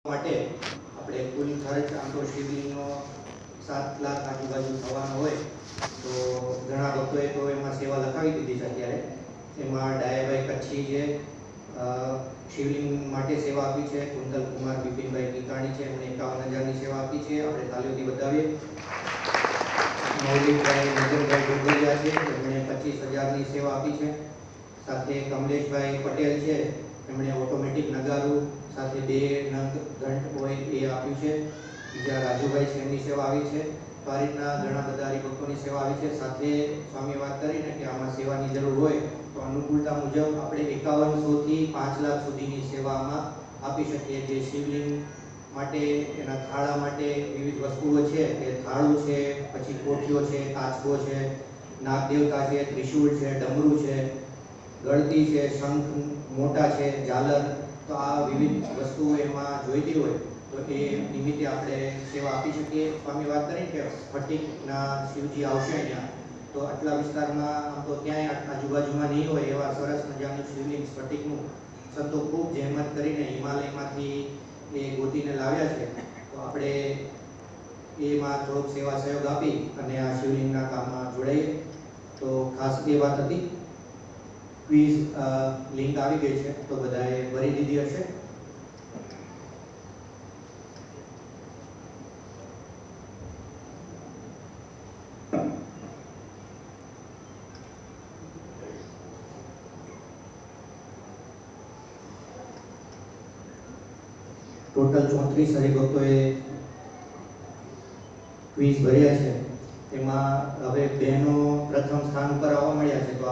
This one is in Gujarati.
માટે આપણે કુલ ખર્ચ આમ તો શિબિરનો 7 લાખ આજુબાજુ થવાનો હોય તો ઘણા લોકોએ તો એમાં સેવા લખાવી દીધી છે અત્યારે. એમાં ડાયાભાઈ કચ્છી જે શિવલિંગ માટે સેવા આપી છે, કુંતલ કુમાર બિપિનભાઈ ગીતાણી છે, એમણે 51,000ની સેવા આપી છે. આપણે તાલીઓથી બતાવીએ. મૌલિકભાઈ નજરભાઈ ડોંગરિયા છે, એમણે 25,000ની સેવા આપી છે. સાથે કમલેશભાઈ પટેલ છે, એમણે ઓટોમેટિક નગારું સાથે 2 નંગ ઘંટ હોય એ આપ્યું છે. બીજા રાજુભાઈ છે, એમની સેવા આવી છે. તો આ રીતના ઘણા બધા હરિભક્તોની સેવા આવી છે. સાથે સ્વામી વાત કરીને કે આમાં સેવાની જરૂર હોય તો અનુકૂળતા મુજબ આપણે 5100 થી 5 લાખ સુધીની સેવામાં આપી શકીએ. જે શિવલિંગ માટે, એના થાળા માટે વિવિધ વસ્તુઓ છે, કે થાળું છે, પછી કોઠીઓ છે, કાચબો છે, નાગદેવતા છે, ત્રિશૂળ છે, ડમરું છે, ગળતી છે, શંખ મોટા છે, ઝાલર. તો આ વિવિધ વસ્તુઓ એમાં જોઈતી હોય તો એ નિમિત્તે આપણે સેવા આપી શકીએ. સ્વામી વાત કરીને કે સ્ફટિકના શિવજી આવશે અહીંયા તો આટલા વિસ્તારમાં આમ તો ક્યાંય આજુબાજુમાં નહીં હોય એવા સરસ મજાનું શિવલિંગ સ્ફટિકનું સંતો ખૂબ જહેમત કરીને હિમાલયમાંથી એ ગોતીને લાવ્યા છે. તો આપણે એમાં થોડોક સેવા સહયોગ આપી અને આ શિવલિંગના કામમાં જોડાઈએ. તો ખાસ એ વાત હતી. ક્વિઝ લિંક આવી ગઈ છે તો બધાએ ભરી દીધી હશે. ટોટલ 34 હરિભક્તોએ ક્વિઝ ભર્યા છે. એમાં હવે બહેનો પ્રથમ સ્થાન ઉપર આવવા મળ્યા છે. તો